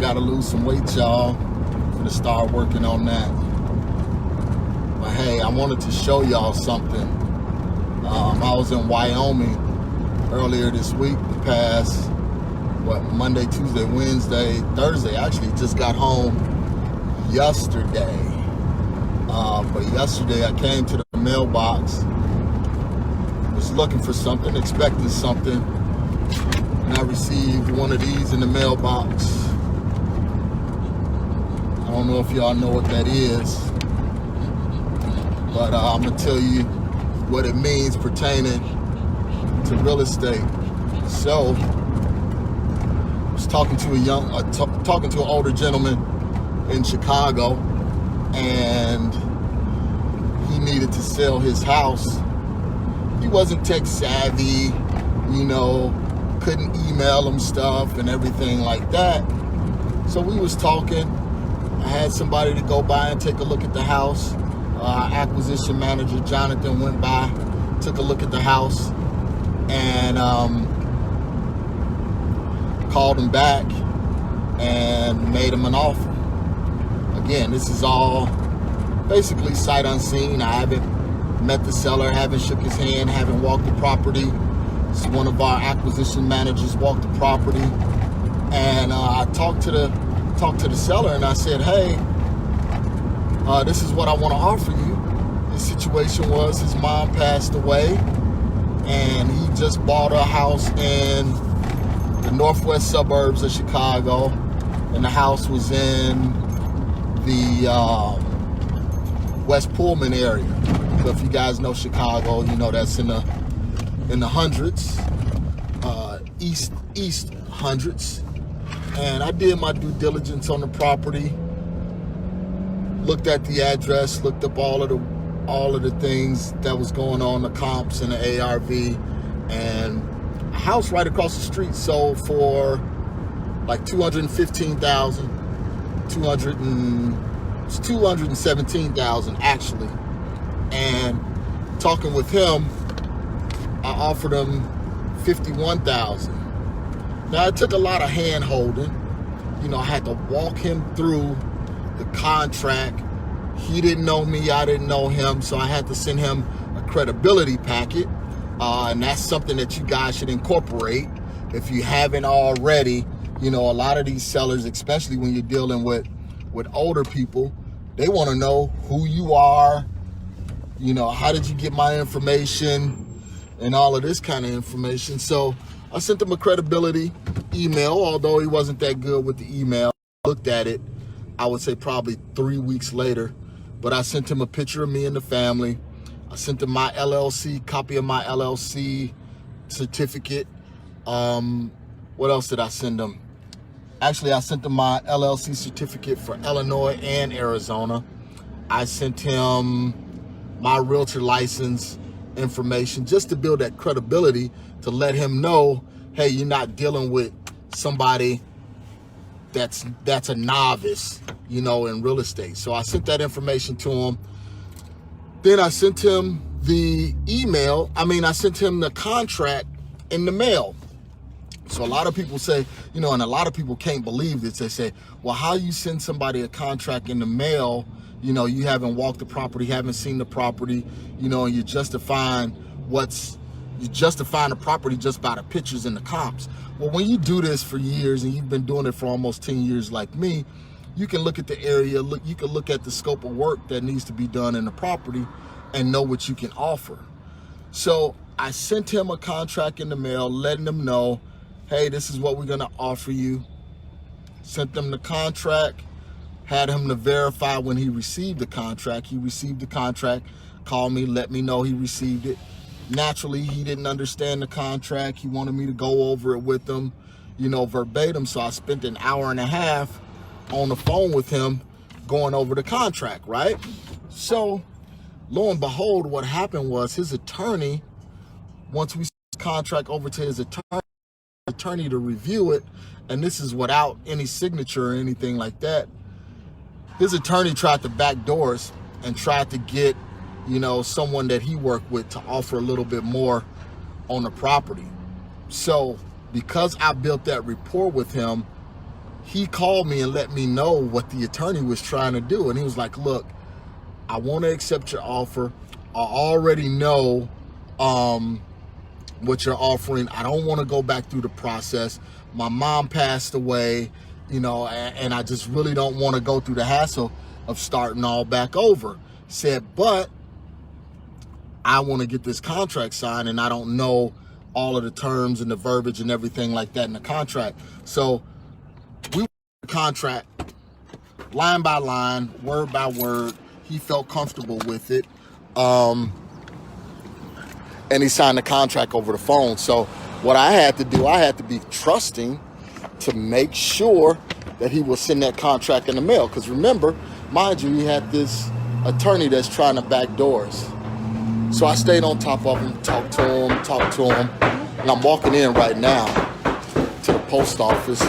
gotta lose some weight, y'all. I'm gonna start working on that. But hey, I wanted to show y'all something. I was in Wyoming earlier this week, the past, Monday, Tuesday, Wednesday, Thursday. Actually, just got home yesterday. But yesterday I came to the mailbox, was looking for something, expecting something, and I received one of these in the mailbox. I don't know if y'all know what that is, but I'm gonna tell you what it means pertaining to real estate. So, I was talking to talking to an older gentleman in Chicago, and he needed to sell his house. He wasn't tech savvy, couldn't email him stuff and everything like that. So we was talking. I had somebody to go by and take a look at the house. Our acquisition manager, Jonathan, went by, took a look at the house, and called him back and made him an offer. Again, this is all basically sight unseen. I haven't met the seller, haven't shook his hand, haven't walked the property. So one of our acquisition managers walked the property, and I talked to the seller, and I said, hey, this is what I want to offer you. His situation was his mom passed away, and he just bought a house in the northwest suburbs of Chicago, and the house was in the West Pullman area. So if you guys know Chicago, you know that's in the hundreds, east hundreds. And I did my due diligence on the property, looked at the address, looked up all of the things that was going on, the comps and the ARV, and a house right across the street sold for like $215,000, $217,000 actually. And talking with him, I offered him $51,000. Now it took a lot of hand holding. I had to walk him through the contract. He didn't know me, I didn't know him, so I had to send him a credibility packet. And that's something that you guys should incorporate if you haven't already. A lot of these sellers, especially when you're dealing with older people, they want to know who you are, how did you get my information, and all of this kind of information. So I sent him a credibility email, although he wasn't that good with the email. I looked at it, I would say probably 3 weeks later, but I sent him a picture of me and the family. I sent him my LLC, copy of my LLC certificate. What else did I send him? Actually, I sent him my LLC certificate for Illinois and Arizona. I sent him my realtor license information just to build that credibility, to let him know, hey, you're not dealing with somebody that's a novice, in real estate. So I sent that information to him. Then I sent him the I sent him the contract in the mail. So a lot of people say, and a lot of people can't believe this. They say, well, how you send somebody a contract in the mail? You haven't walked the property, haven't seen the property, and you're justifying the property just by the pictures and the comps. Well, when you do this for years, and you've been doing it for almost 10 years like me, you can look at the area, you can look at the scope of work that needs to be done in the property and know what you can offer. So I sent him a contract in the mail, letting him know, hey, this is what we're gonna offer you. Sent them the contract, had him to verify when he received the contract. He received the contract, called me, let me know he received it. Naturally, he didn't understand the contract. He wanted me to go over it with him, verbatim. So I spent an hour and a half on the phone with him going over the contract, right? So lo and behold, what happened was his attorney, once we sent the contract over to his attorney to review it, and this is without any signature or anything like that, his attorney tried to backdoor us and tried to get, someone that he worked with to offer a little bit more on the property. So because I built that rapport with him, he called me and let me know what the attorney was trying to do. And he was like, look, I want to accept your offer. I already know what you're offering. I don't want to go back through the process. My mom passed away, you know, and I just really don't want to go through the hassle of starting all back over. Said, but I want to get this contract signed, and I don't know all of the terms and the verbiage and everything like that in the contract. So we the contract line by line, word by word. He felt comfortable with it. And he signed the contract over the phone. So what I had to do, I had to be trusting to make sure that he will send that contract in the mail. Because remember, mind you, he had this attorney that's trying to back doors. So I stayed on top of him, talked to him. And I'm walking in right now to the post office.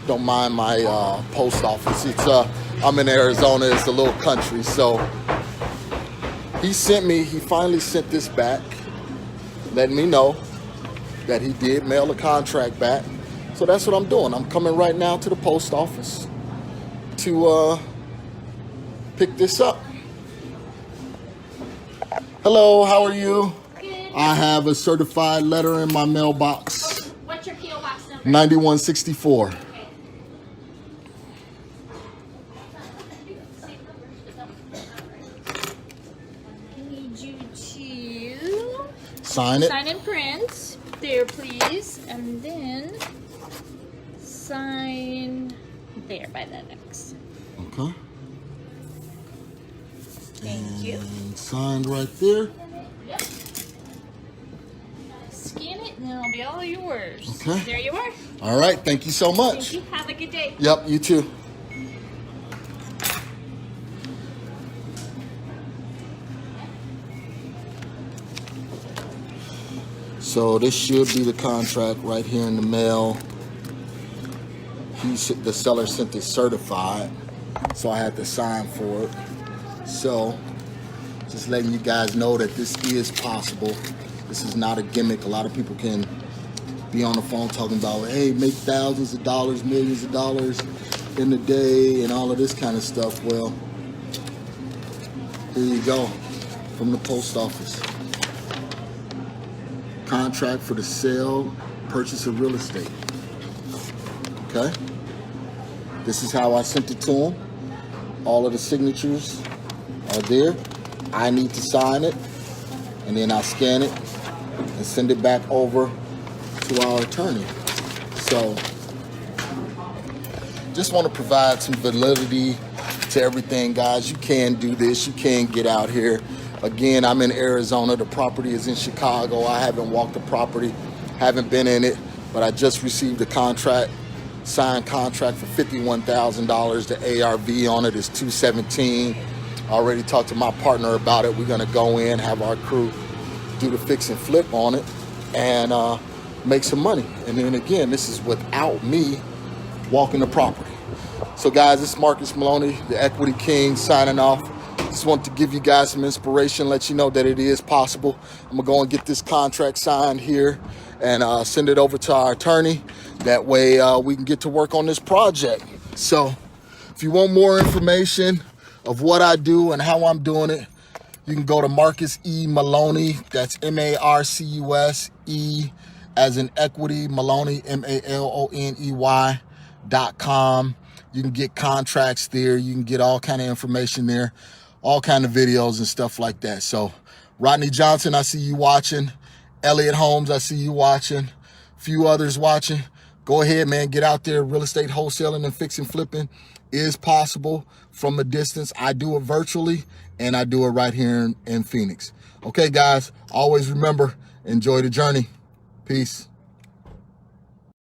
Don't mind my post office. It's I'm in Arizona. It's a little country. So he finally sent this back, letting me know that he did mail the contract back. So that's what I'm doing. I'm coming right now to the post office to pick this up. Hello, how are you? Good. I have a certified letter in my mailbox. What's your P.O. box number? 9164. Okay. I need you to Sign it. sign and print there, please, and then sign there by the next. Okay. Thank you. And signed right there. Yep. Scan it, and then it'll be all yours. Okay. There you are. All right. Thank you so much. Thank you. Have a good day. Yep, you too. So this should be the contract right here in the mail. The seller sent it certified, so I had to sign for it. So just letting you guys know that this is possible. This is not a gimmick. A lot of people can be on the phone talking about, hey, make thousands of dollars, millions of dollars in a day and all of this kind of stuff. Well, here you go from the post office. Contract for the sale, purchase of real estate. Okay? This is how I sent it to him. All of the signatures are there. I need to sign it, and then I scan it and send it back over to our attorney. So just want to provide some validity to everything, guys. You can do this. You can get out here. Again, I'm in Arizona. The property is in Chicago. I haven't walked the property, haven't been in it, but I just received a contract, signed contract for $51,000. The ARV on it is $217,000. I already talked to my partner about it. We're gonna go in, have our crew do the fix and flip on it, and make some money. And then again, this is without me walking the property. So guys, this is Marcus Maloney, the Equity King, signing off. Just want to give you guys some inspiration, let you know that it is possible. I'm gonna go and get this contract signed here and send it over to our attorney. That way we can get to work on this project. So if you want more information of what I do and how I'm doing it, you can go to Marcus E. Maloney. That's Marcus E as in equity, Maloney, MALONEY.com. You can get contracts there. You can get all kind of information there, all kind of videos and stuff like that. So Rodney Johnson, I see you watching. Elliot Holmes, I see you watching. A few others watching. Go ahead, man. Get out there. Real estate wholesaling and fix and flipping is possible from a distance. I do it virtually, and I do it right here in Phoenix. Okay, guys, always remember, enjoy the journey. Peace.